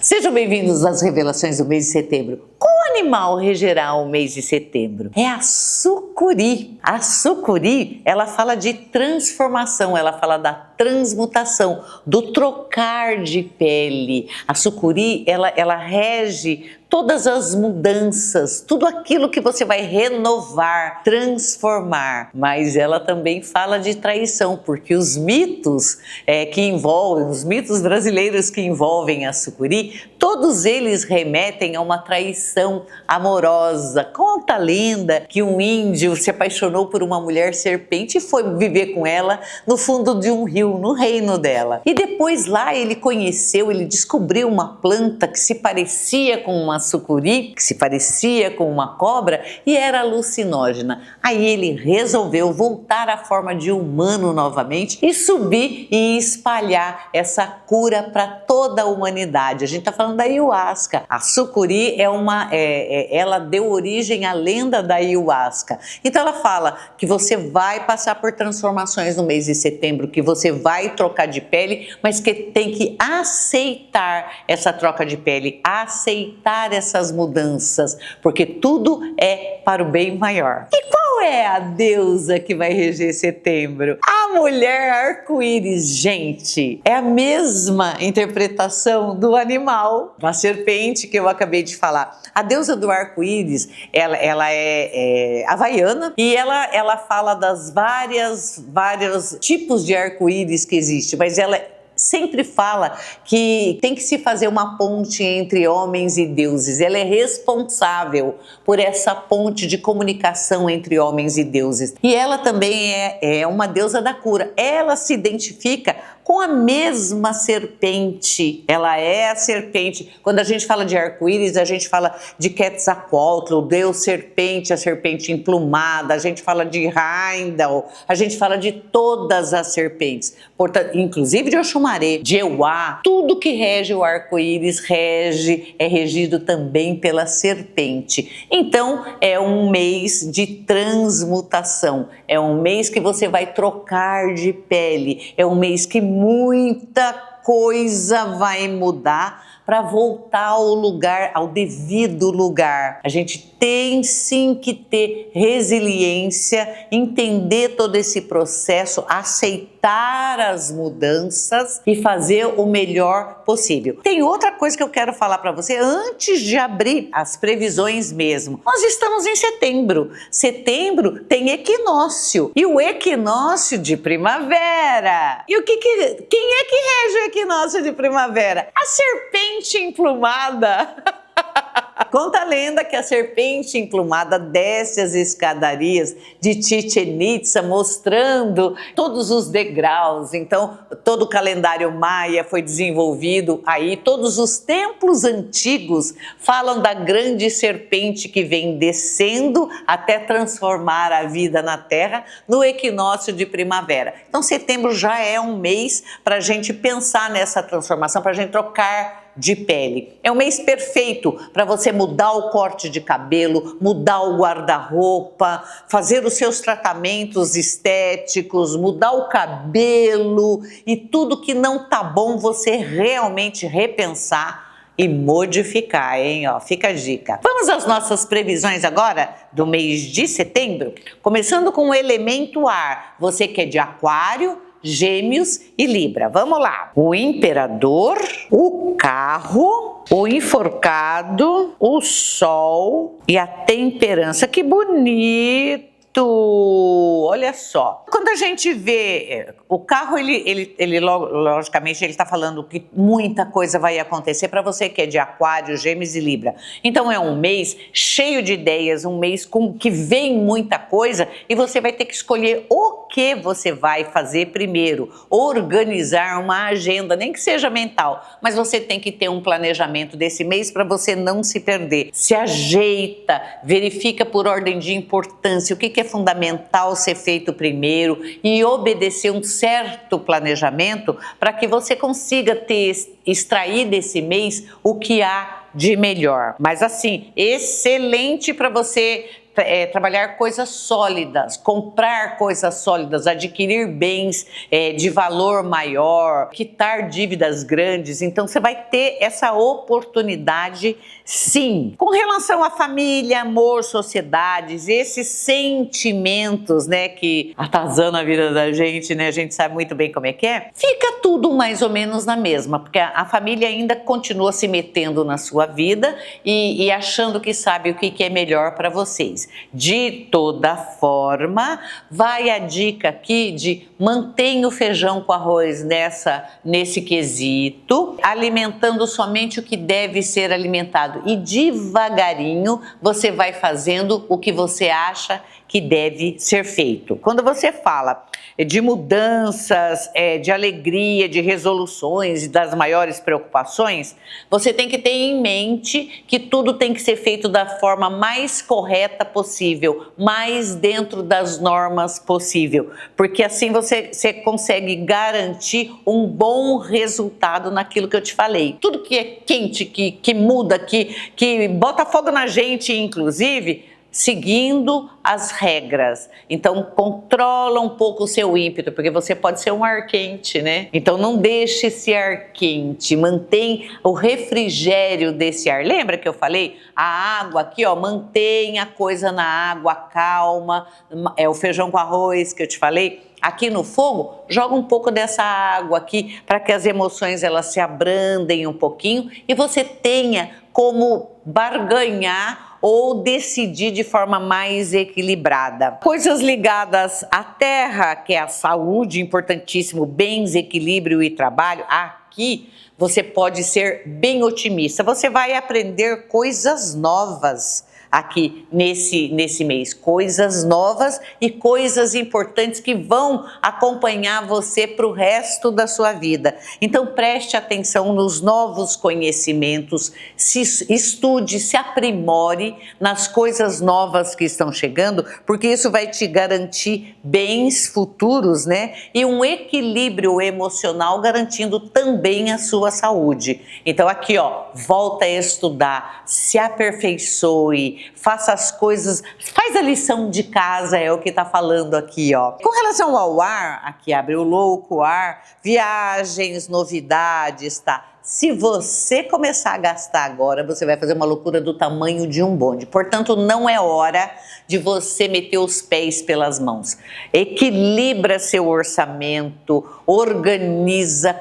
Sejam bem-vindos às revelações do mês de setembro. Qual animal regerá o mês de setembro? É a sucuri. A sucuri, ela fala de transformação, ela fala da transmutação, do trocar de pele. A sucuri, ela rege todas as mudanças, tudo aquilo que você vai renovar, transformar. Mas ela também fala de traição, porque os mitos que envolvem, os mitos brasileiros que envolvem a sucuri, todos eles remetem a uma traição amorosa. Conta a lenda que um índio se apaixonou por uma mulher serpente e foi viver com ela no fundo de um rio, no reino dela. E depois lá ele descobriu uma planta que se parecia com uma sucuri, que se parecia com uma cobra e era alucinógena. Aí ele resolveu voltar à forma de humano novamente e subir e espalhar essa cura para toda a humanidade. A gente está falando da ayahuasca. A sucuri ela deu origem à lenda da ayahuasca. Então ela fala que você vai passar por transformações no mês de setembro, que você vai trocar de pele, mas que tem que aceitar essa troca de pele, aceitar essas mudanças, porque tudo é para o bem maior. E qual é a deusa que vai reger setembro? A mulher arco-íris, gente. É a mesma interpretação do animal, da serpente que eu acabei de falar. A deusa do arco-íris, ela é havaiana e ela fala das vários tipos de arco-íris que existe, mas ela sempre fala que tem que se fazer uma ponte entre homens e deuses. Ela é responsável por essa ponte de comunicação entre homens e deuses. E ela também é uma deusa da cura. Ela se identifica com a mesma serpente. Ela é a serpente. Quando a gente fala de arco-íris, a gente fala de Quetzalcoatl, o deus serpente, a serpente emplumada. A gente fala de Heimdall. A gente fala de todas as serpentes. Portanto, inclusive de Oxumaré, de Euá. Tudo que rege o arco-íris é regido também pela serpente. Então, é um mês de transmutação. É um mês que você vai trocar de pele. É um mês que muita coisa vai mudar para voltar ao devido lugar. A gente tem sim que ter resiliência, entender todo esse processo, aceitar as mudanças e fazer o melhor possível. Tem outra coisa que eu quero falar para você antes de abrir as previsões mesmo. Nós estamos em setembro. Setembro tem equinócio e o equinócio de primavera. E quem é que rege o equinócio de primavera? A serpente emplumada. Conta a lenda que a serpente emplumada desce as escadarias de Chichén Itzá mostrando todos os degraus. Então, todo o calendário maia foi desenvolvido aí. Todos os templos antigos falam da grande serpente que vem descendo até transformar a vida na terra no equinócio de primavera. Então, setembro já é um mês para a gente pensar nessa transformação, para a gente trocar de pele. É um mês perfeito para você mudar o corte de cabelo, mudar o guarda-roupa, fazer os seus tratamentos estéticos, mudar o cabelo e tudo que não tá bom você realmente repensar e modificar, hein? Ó, fica a dica. Vamos às nossas previsões agora do mês de setembro? Começando com o elemento ar. Você que é de Aquário, Gêmeos e Libra. Vamos lá. O imperador, o carro, o enforcado, o sol e a temperança. Que bonito! Olha só, quando a gente vê o carro, logicamente ele está falando que muita coisa vai acontecer para você que é de Aquário, Gêmeos e Libra. Então é um mês cheio de ideias, um mês com que vem muita coisa e você vai ter que escolher o que você vai fazer primeiro, organizar uma agenda, nem que seja mental, mas você tem que ter um planejamento desse mês para você não se perder. Se ajeita, verifica por ordem de importância o que é fundamental ser feito primeiro e obedecer um certo planejamento para que você consiga extrair desse mês o que há de melhor. Mas assim, excelente para você trabalhar coisas sólidas, comprar coisas sólidas, adquirir bens de valor maior, quitar dívidas grandes. Então você vai ter essa oportunidade, sim. Com relação à família, amor, sociedades, esses sentimentos, né, que atazanam a vida da gente, né, a gente sabe muito bem como é que é, fica tudo mais ou menos na mesma, porque a família ainda continua se metendo na sua vida e achando que sabe o que é melhor para vocês. De toda forma, vai a dica aqui de mantenha o feijão com arroz nesse quesito, alimentando somente o que deve ser alimentado e devagarinho você vai fazendo o que você acha que deve ser feito. Quando você fala de mudanças, de alegria, de resoluções e das maiores preocupações, você tem que ter em mente que tudo tem que ser feito da forma mais correta possível, mais dentro das normas possível, porque assim você consegue garantir um bom resultado naquilo que eu te falei. Tudo que é quente, que muda, que bota fogo na gente, inclusive, seguindo as regras. Então controla um pouco o seu ímpeto, porque você pode ser um ar quente, né? Então não deixe esse ar quente, mantém o refrigério desse ar. Lembra que eu falei? A água aqui, ó, mantém a coisa na água, calma. É o feijão com arroz que eu te falei. Aqui no fogo, joga um pouco dessa água aqui para que as emoções elas se abrandem um pouquinho e você tenha como barganhar ou decidir de forma mais equilibrada. Coisas ligadas à terra, que é a saúde, importantíssimo, bens, equilíbrio e trabalho. Aqui você pode ser bem otimista. Você vai aprender coisas novas aqui nesse mês, coisas novas e coisas importantes que vão acompanhar você para o resto da sua vida. Então preste atenção nos novos conhecimentos, estude, se aprimore nas coisas novas que estão chegando, porque isso vai te garantir bens futuros, né? E um equilíbrio emocional, garantindo também a sua saúde. Então aqui, ó, volta a estudar, se aperfeiçoe, faça as coisas, faz a lição de casa, é o que tá falando aqui, ó. Com relação ao ar, aqui abre o louco ar, viagens, novidades, tá? Se você começar a gastar agora, você vai fazer uma loucura do tamanho de um bonde. Portanto, não é hora de você meter os pés pelas mãos. Equilibra seu orçamento, organiza,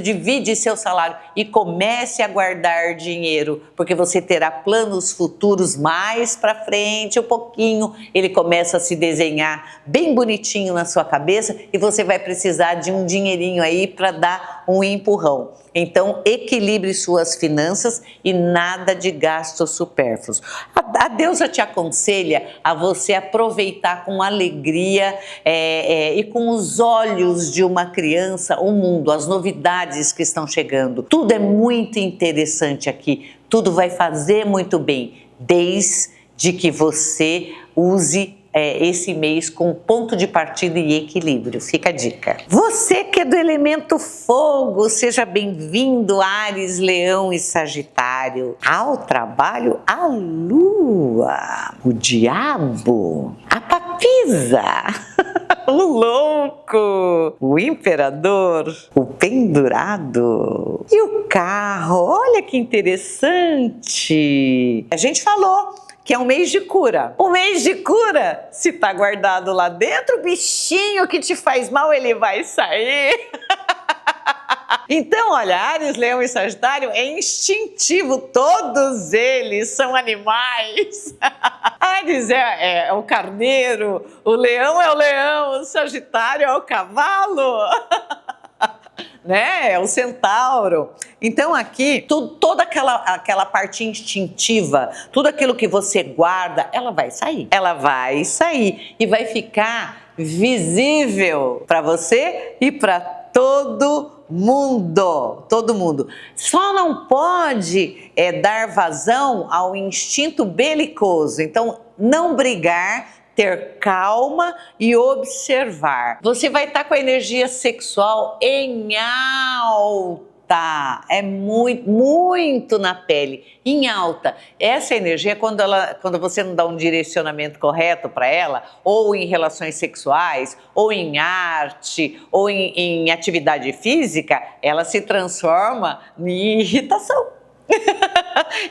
divide seu salário e comece a guardar dinheiro, porque você terá planos futuros mais para frente, um pouquinho, ele começa a se desenhar bem bonitinho na sua cabeça e você vai precisar de um dinheirinho aí para dar um empurrão. Então, equilibre suas finanças e nada de gastos supérfluos. A deusa te aconselha a você aproveitar com alegria e com os olhos de uma criança o mundo, as novidades que estão chegando. Tudo é muito interessante aqui, tudo vai fazer muito bem, desde que você use esse mês com ponto de partida e equilíbrio. Fica a dica. Você que é do elemento fogo, seja bem-vindo, Áries, Leão e Sagitário. Ao trabalho, a lua, o diabo, a papisa, o louco, o imperador, o pendurado e o carro. Olha que interessante. A gente falou que é um mês de cura. O mês de cura, se tá guardado lá dentro, o bichinho que te faz mal, ele vai sair. Então, olha, Áries, Leão e Sagitário é instintivo, todos eles são animais. Áries é o carneiro, o leão é o leão, o Sagitário é o cavalo. Né? É o centauro. Então aqui, toda aquela parte instintiva, tudo aquilo que você guarda, ela vai sair. Ela vai sair e vai ficar visível para você e para todo mundo. Todo mundo. Só não pode dar vazão ao instinto belicoso. Então, não brigar, ter calma e observar. Você vai estar com a energia sexual em alta. é muito, muito na pele, em alta. Essa energia, quando você não dá um direcionamento correto para ela, ou em relações sexuais, ou em arte, ou em atividade física, ela se transforma em irritação.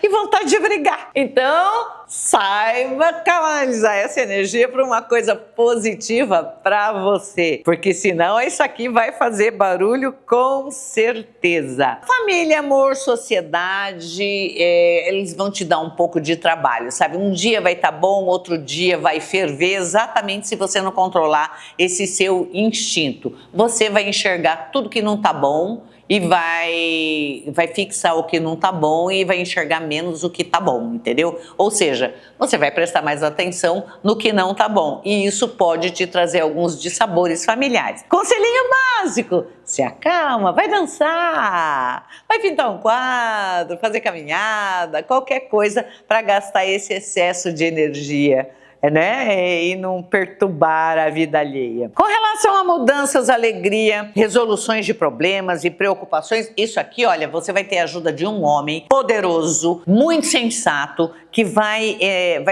E vontade de brigar. Então, saiba canalizar essa energia para uma coisa positiva para você, porque senão isso aqui vai fazer barulho com certeza. Família, amor, sociedade, eles vão te dar um pouco de trabalho, sabe? Um dia vai estar bom, outro dia vai ferver, exatamente se você não controlar esse seu instinto. Você vai enxergar tudo que não está bom e vai fixar o que não tá bom e vai enxergar menos o que tá bom, entendeu? Ou seja, você vai prestar mais atenção no que não tá bom e isso pode te trazer alguns dissabores familiares. Conselhinho básico: se acalma, vai dançar, vai pintar um quadro, fazer caminhada, qualquer coisa para gastar esse excesso de energia, né? E não perturbar a vida alheia. Com relação a mudanças, alegria, resoluções de problemas e preocupações, isso aqui, olha, você vai ter a ajuda de um homem poderoso, muito sensato, que vai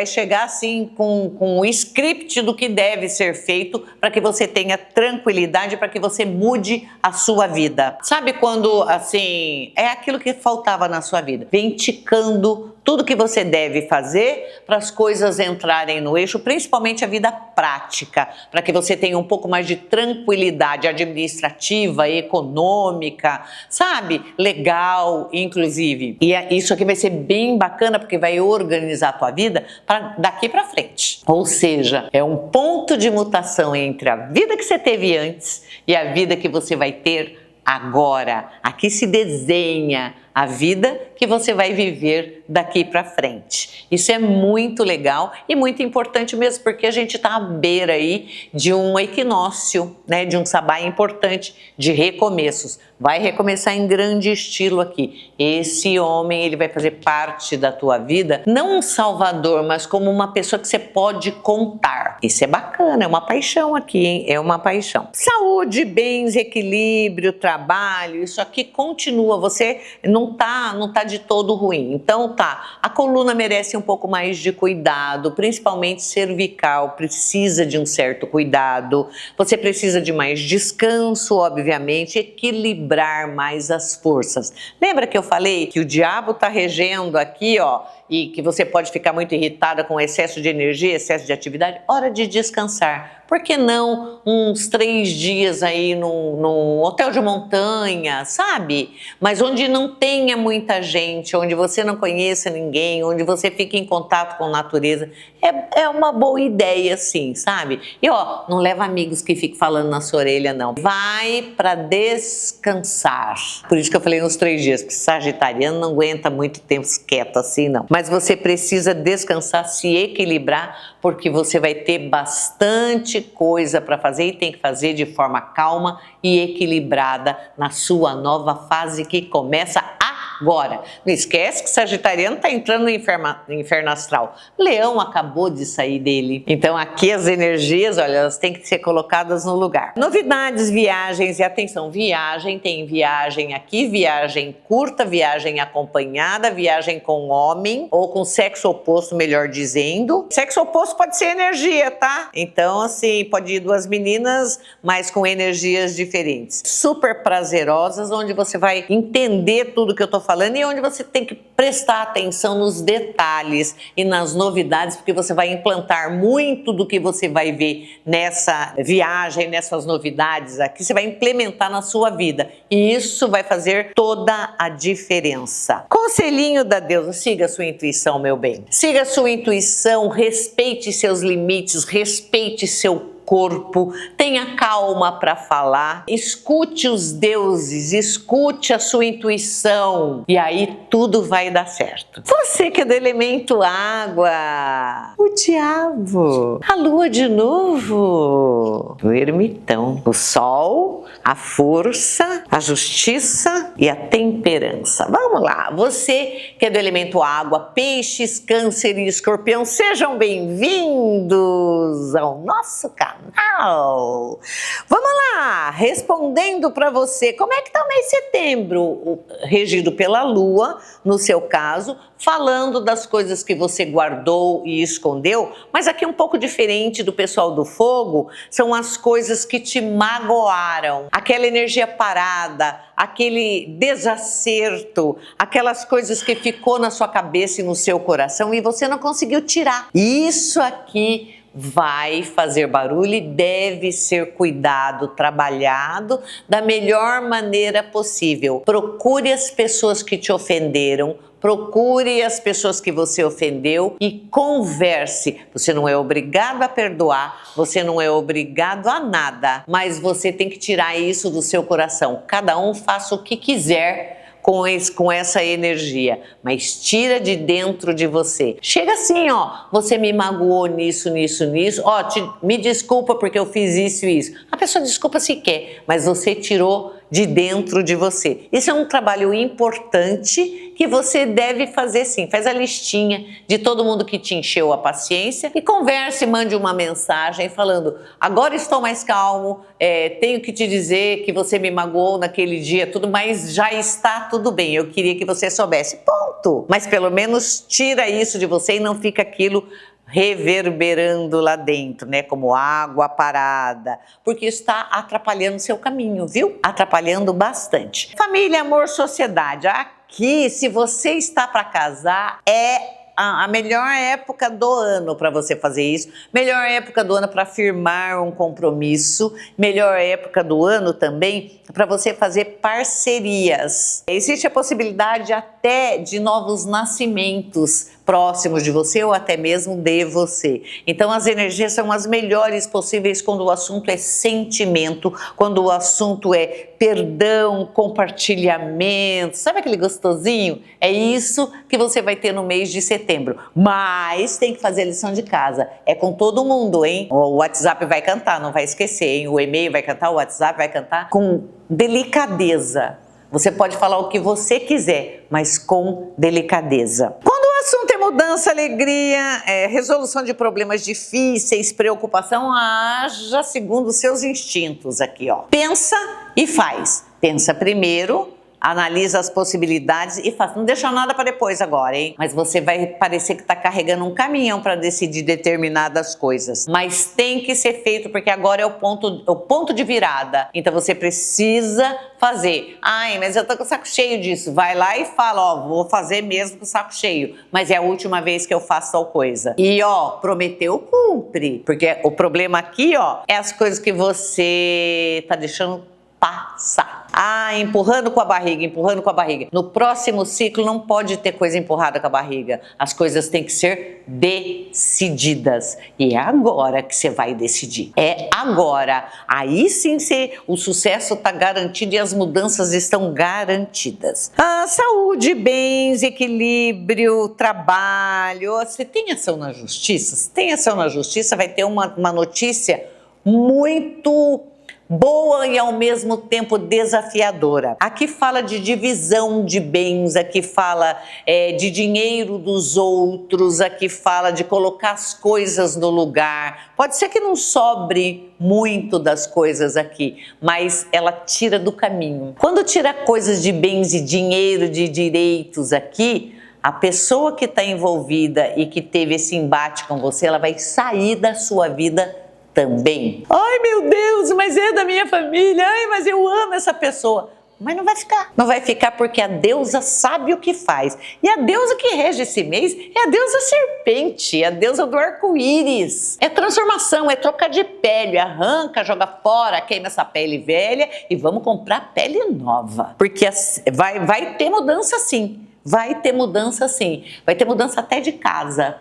chegar assim com o script do que deve ser feito para que você tenha tranquilidade, para que você mude a sua vida. Sabe quando, assim, é aquilo que faltava na sua vida? Vem ticando tudo que você deve fazer para as coisas entrarem no eixo, principalmente a vida prática, para que você tenha um pouco mais de tranquilidade administrativa, econômica, sabe? Legal, inclusive. E isso aqui vai ser bem bacana porque vai organizar a tua vida para daqui para frente. Ou seja, é um ponto de mutação entre a vida que você teve antes e a vida que você vai ter agora. Aqui se desenha a vida que você vai viver daqui para frente. Isso é muito legal e muito importante mesmo, porque a gente está à beira aí de um equinócio, né, de um sabá importante, de recomeços. Vai recomeçar em grande estilo aqui. Esse homem, ele vai fazer parte da tua vida, não um salvador, mas como uma pessoa que você pode contar. Isso é bacana, é uma paixão aqui, hein? É uma paixão. Saúde, bens, equilíbrio, trabalho, isso aqui continua. Você não tá de todo ruim. Então tá, a coluna merece um pouco mais de cuidado, principalmente cervical, precisa de um certo cuidado. Você precisa de mais descanso, obviamente, equilibrar mais as forças. Lembra que eu falei que o diabo tá regendo aqui, ó, e que você pode ficar muito irritada com excesso de energia, excesso de atividade? Hora de descansar. Por que não uns 3 dias aí num hotel de montanha, sabe? Mas onde não tenha muita gente, onde você não conheça ninguém, onde você fique em contato com a natureza. É uma boa ideia, sim, sabe? E ó, não leva amigos que fiquem falando na sua orelha, não. Vai para descansar. Por isso que eu falei uns 3 dias, porque sagitariano não aguenta muito tempo quieto assim, não. Mas você precisa descansar, se equilibrar, porque você vai ter bastante coisa para fazer e tem que fazer de forma calma e equilibrada na sua nova fase que começa agora. Não esquece que Sagitariano está entrando no inferno astral. Leão acabou de sair dele. Então aqui as energias, olha, elas têm que ser colocadas no lugar. Novidades, viagens e atenção, viagem, tem viagem aqui, viagem curta, viagem acompanhada, viagem com homem ou com sexo oposto, melhor dizendo. Sexo oposto pode ser energia, tá? Então assim, pode ir 2 meninas, mas com energias diferentes. Super prazerosas, onde você vai entender tudo que eu tô falando e onde você tem que prestar atenção nos detalhes e nas novidades, porque você vai implantar muito do que você vai ver nessa viagem, nessas novidades aqui, você vai implementar na sua vida e isso vai fazer toda a diferença. Conselhinho da deusa: siga a sua intuição, meu bem. Siga a sua intuição, respeite seus limites, respeite seu corpo, tenha calma para falar, escute os deuses, escute a sua intuição e aí tudo vai dar certo. Você que é do elemento água, o diabo, a lua de novo, o ermitão, o sol, a força, a justiça e a temperança. Vamos lá, você que é do elemento água, peixes, câncer e escorpião, sejam bem-vindos ao nosso canal. canal. Vamos lá, respondendo para você, como é que tá o mês de setembro, regido pela Lua, no seu caso, falando das coisas que você guardou e escondeu, mas aqui um pouco diferente do pessoal do fogo, são as coisas que te magoaram, aquela energia parada, aquele desacerto, aquelas coisas que ficou na sua cabeça e no seu coração e você não conseguiu tirar. Isso aqui vai fazer barulho e deve ser cuidado, trabalhado da melhor maneira possível. Procure as pessoas que te ofenderam, procure as pessoas que você ofendeu e converse. Você não é obrigado a perdoar, você não é obrigado a nada, mas você tem que tirar isso do seu coração. Cada um faça o que quiser com essa energia, mas tira de dentro de você. Chega assim, ó, você me magoou nisso, ó, me desculpa porque eu fiz isso e isso. A pessoa desculpa se quer, mas você tirou de dentro de você. Isso é um trabalho importante que você deve fazer sim. Faz a listinha de todo mundo que te encheu a paciência e converse, mande uma mensagem falando: agora estou mais calmo, tenho que te dizer que você me magoou naquele dia, tudo, mas já está tudo bem, eu queria que você soubesse, ponto. Mas pelo menos tira isso de você e não fica aquilo reverberando lá dentro, né, como água parada, porque está atrapalhando o seu caminho, viu? Atrapalhando bastante. Família, amor, sociedade. Aqui, se você está para casar, é a melhor época do ano para você fazer isso, melhor época do ano para firmar um compromisso, melhor época do ano também para você fazer parcerias. Existe a possibilidade até de novos nascimentos próximos de você ou até mesmo de você. Então as energias são as melhores possíveis quando o assunto é sentimento, quando o assunto é perdão, compartilhamento, sabe aquele gostosinho? É isso que você vai ter no mês de setembro. Mas tem que fazer a lição de casa. É com todo mundo, hein? O WhatsApp vai cantar, não vai esquecer, hein? O e-mail vai cantar, o WhatsApp vai cantar com delicadeza. Você pode falar o que você quiser, mas com delicadeza. Quando o assunto é mudança, alegria, resolução de problemas difíceis, preocupação, haja segundo os seus instintos aqui, ó. Pensa e faz. Pensa primeiro, analisa as possibilidades e faz. Não deixa nada para depois agora, hein? Mas você vai parecer que está carregando um caminhão para decidir determinadas coisas. Mas tem que ser feito porque agora é o ponto de virada. Então você precisa fazer. Ai, mas eu tô com o saco cheio disso. Vai lá e fala, ó, vou fazer mesmo com o saco cheio. Mas é a última vez que eu faço tal coisa. E ó, prometeu, cumpre. Porque o problema aqui, ó, é as coisas que você tá deixando passar. Ah, empurrando com a barriga. No próximo ciclo não pode ter coisa empurrada com a barriga. As coisas têm que ser decididas. E é agora que você vai decidir. É agora. Aí sim o sucesso está garantido e as mudanças estão garantidas. Ah, saúde, bens, equilíbrio, trabalho. Você tem ação na justiça? Se tem ação na justiça, vai ter uma notícia muito boa e ao mesmo tempo desafiadora. Aqui fala de divisão de bens, aqui fala de dinheiro dos outros, aqui fala de colocar as coisas no lugar. Pode ser que não sobre muito das coisas aqui, mas ela tira do caminho. Quando tira coisas de bens e dinheiro, de direitos aqui, a pessoa que está envolvida e que teve esse embate com você, ela vai sair da sua vida também. Ai, meu Deus, mas é da minha família. Ai, mas eu amo essa pessoa. Mas não vai ficar. Não vai ficar porque a deusa sabe o que faz. E a deusa que rege esse mês é a deusa serpente, a deusa do arco-íris. É transformação, é trocar de pele. Arranca, joga fora, queima essa pele velha e vamos comprar pele nova. Porque vai ter mudança sim. Vai ter mudança sim. Vai ter mudança até de casa.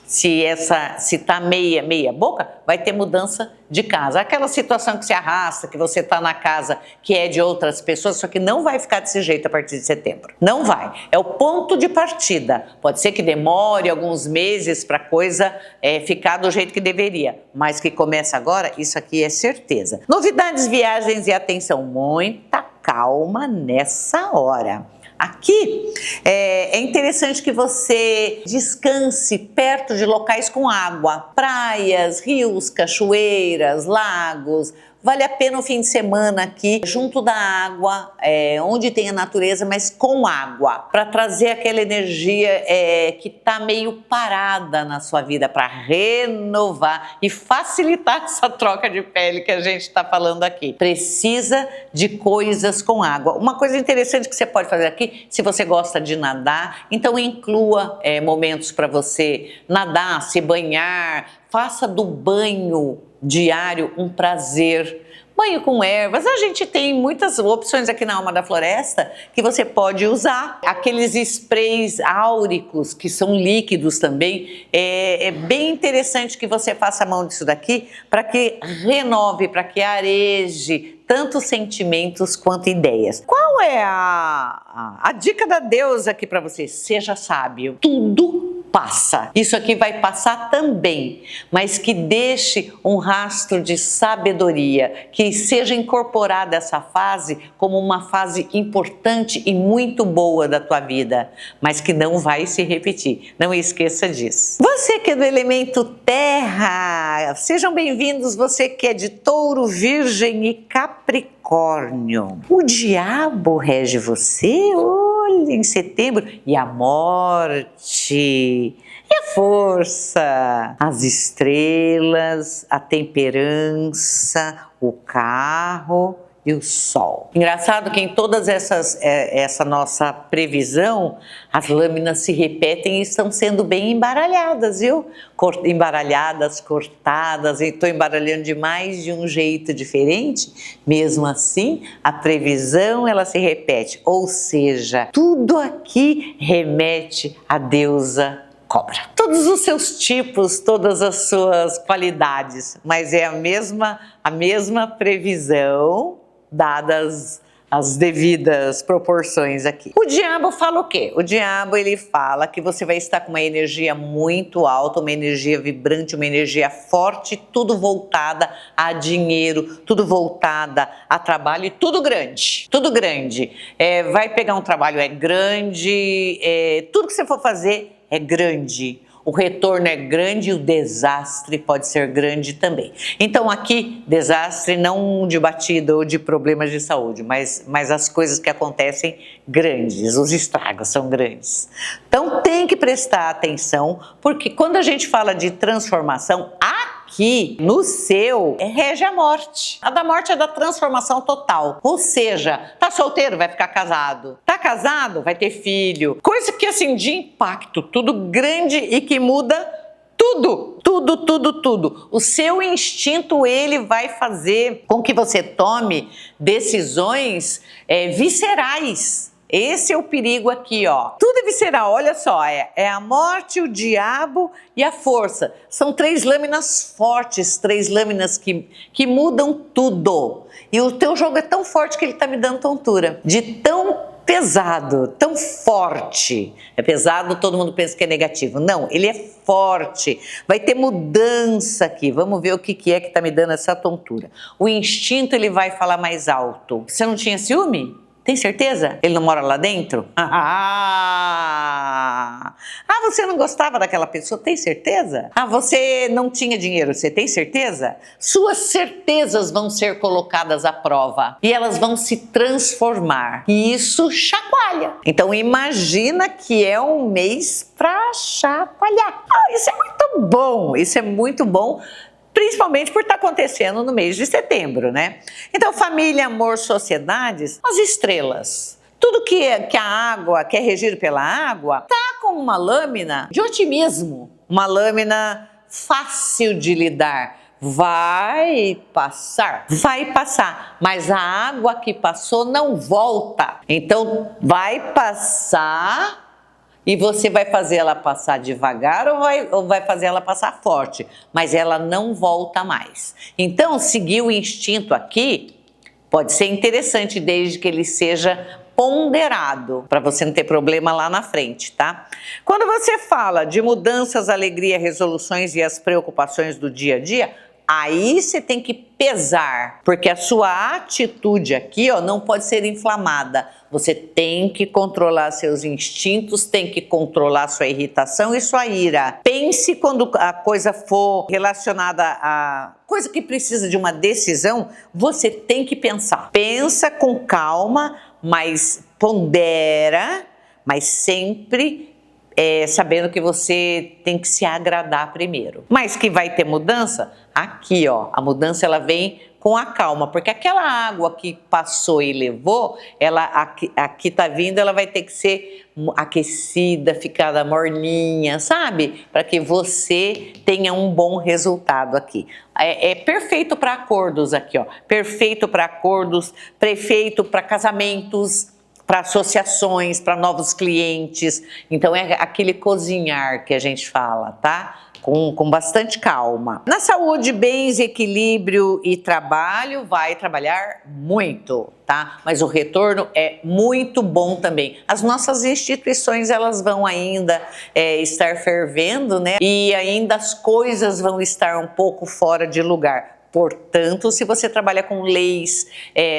Se tá meia boca, vai ter mudança de casa. Aquela situação que se arrasta, que você tá na casa que é de outras pessoas, só que não vai ficar desse jeito a partir de setembro. Não vai. É o ponto de partida. Pode ser que demore alguns meses para a coisa ficar do jeito que deveria, mas que começa agora, isso aqui é certeza. Novidades, viagens e atenção, muita calma nessa hora. Aqui É interessante que você descanse perto de locais com água, praias, rios, cachoeiras, lagos. Vale a pena o fim de semana aqui, junto da água, onde tem a natureza, mas com água, para trazer aquela energia que está meio parada na sua vida, para renovar e facilitar essa troca de pele que a gente está falando aqui. Precisa de coisas com água. Uma coisa interessante que você pode fazer aqui, se você gosta de nadar, então inclua momentos para você nadar, se banhar, faça do banho diário um prazer. Banho com ervas, a gente tem muitas opções aqui na Alma da Floresta que você pode usar. Aqueles sprays áuricos que são líquidos também, é bem interessante que você faça mão disso daqui para que renove, para que areje tanto sentimentos quanto ideias. Qual é a dica da deusa aqui para você? Seja sábio. Tudo passa. Isso aqui vai passar também, mas que deixe um rastro de sabedoria, que seja incorporada essa fase como uma fase importante e muito boa da tua vida, mas que não vai se repetir. Não esqueça disso. Você que é do elemento terra, sejam bem-vindos, você que é de Touro, Virgem e Capricórnio. O diabo rege você? Olha, em setembro. E a morte, e a força, as estrelas, a temperança, o carro e o sol. Engraçado que em todas essa nossa previsão, as lâminas se repetem e estão sendo bem embaralhadas, viu? Embaralhadas, cortadas, e estou embaralhando de mais de um jeito diferente. Mesmo assim, a previsão ela se repete, ou seja, tudo aqui remete à deusa cobra. Todos os seus tipos, todas as suas qualidades, mas é a mesma previsão, dadas as devidas proporções aqui. O diabo fala o quê? O diabo ele fala que você vai estar com uma energia muito alta, uma energia vibrante, uma energia forte, tudo voltada a dinheiro, tudo voltada a trabalho e tudo grande. Tudo grande. Vai pegar um trabalho grande, tudo que você for fazer é grande. O retorno é grande e o desastre pode ser grande também. Então aqui, desastre não de batida ou de problemas de saúde, mas as coisas que acontecem grandes, os estragos são grandes. Então tem que prestar atenção, porque quando a gente fala de transformação, aqui no seu rege a morte. A da morte é da transformação total. Ou seja, tá solteiro, vai ficar casado. Tá casado, vai ter filho. Coisa que assim de impacto, tudo grande e que muda tudo. Tudo. O seu instinto ele vai fazer com que você tome decisões viscerais. Esse é o perigo aqui, ó. Tudo é visceral, olha só, é a morte, o diabo e a força. São 3 lâminas fortes, 3 lâminas que mudam tudo. E o teu jogo é tão forte que ele tá me dando tontura. De tão pesado, tão forte. É pesado, todo mundo pensa que é negativo. Não, ele é forte. Vai ter mudança aqui. Vamos ver o que é que tá me dando essa tontura. O instinto ele vai falar mais alto. Você não tinha ciúme? Tem certeza? Ele não mora lá dentro? Você não gostava daquela pessoa? Tem certeza? Você não tinha dinheiro? Você tem certeza? Suas certezas vão ser colocadas à prova e elas vão se transformar. E isso chacoalha. Então imagina que é um mês para chacoalhar. Isso é muito bom. Isso é muito bom. Principalmente por estar acontecendo no mês de setembro, né? Então, família, amor, sociedades, as estrelas. Tudo que a água, que é regido pela água, tá com uma lâmina de otimismo, uma lâmina fácil de lidar. Vai passar, mas a água que passou não volta. Então, vai passar. E você vai fazer ela passar devagar ou vai fazer ela passar forte, mas ela não volta mais. Então, seguir o instinto aqui pode ser interessante desde que ele seja ponderado, para você não ter problema lá na frente, tá? Quando você fala de mudanças, alegria, resoluções e as preocupações do dia a dia, Aí você tem que pesar, porque a sua atitude aqui, ó, não pode ser inflamada. Você tem que controlar seus instintos, tem que controlar sua irritação e sua ira. Pense quando a coisa for relacionada a coisa que precisa de uma decisão, você tem que pensar. Pensa com calma, mas pondera, mas sempre sabendo que você tem que se agradar primeiro. Mas que vai ter mudança? Aqui, ó, a mudança ela vem com a calma, porque aquela água que passou e levou, ela aqui tá vindo, ela vai ter que ser aquecida, ficada morninha, sabe? Para que você tenha um bom resultado aqui. É perfeito para acordos aqui, ó. Perfeito para acordos, perfeito para casamentos, para associações, para novos clientes. Então é aquele cozinhar que a gente fala, tá? Com bastante calma. Na saúde, bens, equilíbrio e trabalho, vai trabalhar muito, tá? Mas o retorno é muito bom também. As nossas instituições, elas vão ainda estar fervendo, né? E ainda as coisas vão estar um pouco fora de lugar. Portanto, se você trabalha com leis,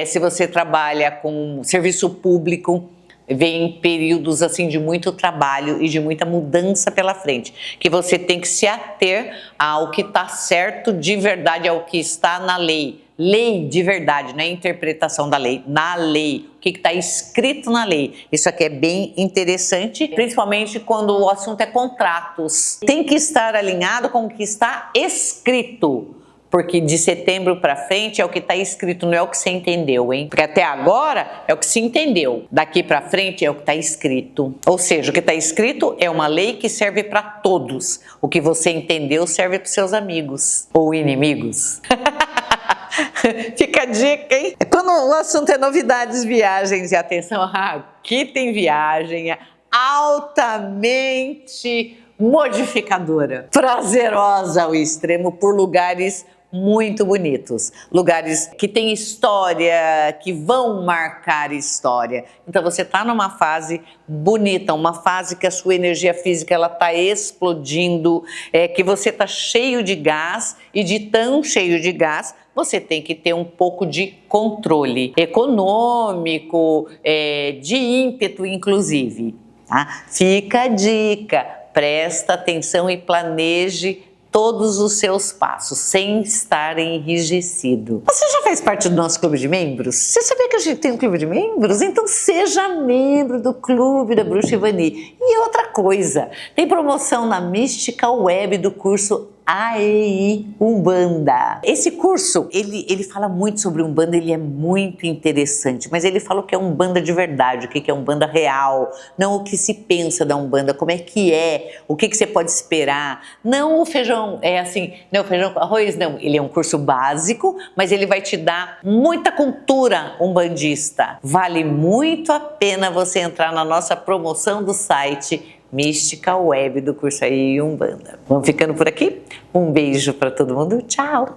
se você trabalha com serviço público, vem períodos assim de muito trabalho e de muita mudança pela frente, que você tem que se ater ao que está certo de verdade, ao que está na lei. Lei de verdade, não é interpretação da lei, na lei, o que está escrito na lei. Isso aqui é bem interessante, principalmente quando o assunto é contratos. Tem que estar alinhado com o que está escrito. Porque de setembro para frente é o que está escrito, não é o que você entendeu, hein? Porque até agora é o que se entendeu. Daqui para frente é o que está escrito. Ou seja, o que está escrito é uma lei que serve para todos. O que você entendeu serve para seus amigos ou inimigos. Fica a dica, hein? Quando o assunto é novidades, viagens e atenção, aqui tem viagem altamente modificadora, prazerosa ao extremo por lugares muito bonitos, lugares que têm história, que vão marcar história. Então você está numa fase bonita, uma fase que a sua energia física ela está explodindo, que você está cheio de gás e de tão cheio de gás, você tem que ter um pouco de controle econômico, de ímpeto inclusive. Tá? Fica a dica, presta atenção e planeje todos os seus passos, sem estar enrijecido. Você já faz parte do nosso clube de membros? Você sabia que a gente tem um clube de membros? Então seja membro do Clube da Bruxa Ivani. E outra coisa, tem promoção na Mística Web do curso AEI Umbanda. Esse curso, ele fala muito sobre Umbanda, ele é muito interessante, mas ele fala o que é Umbanda de verdade, o que é Umbanda real, não o que se pensa da Umbanda, como é que o que você pode esperar, não o feijão, não o feijão com arroz, não, ele é um curso básico, mas ele vai te dar muita cultura umbandista. Vale muito a pena você entrar na nossa promoção do site Mística Web do curso AEI Umbanda. Vamos ficando por aqui? Um beijo para todo mundo, tchau!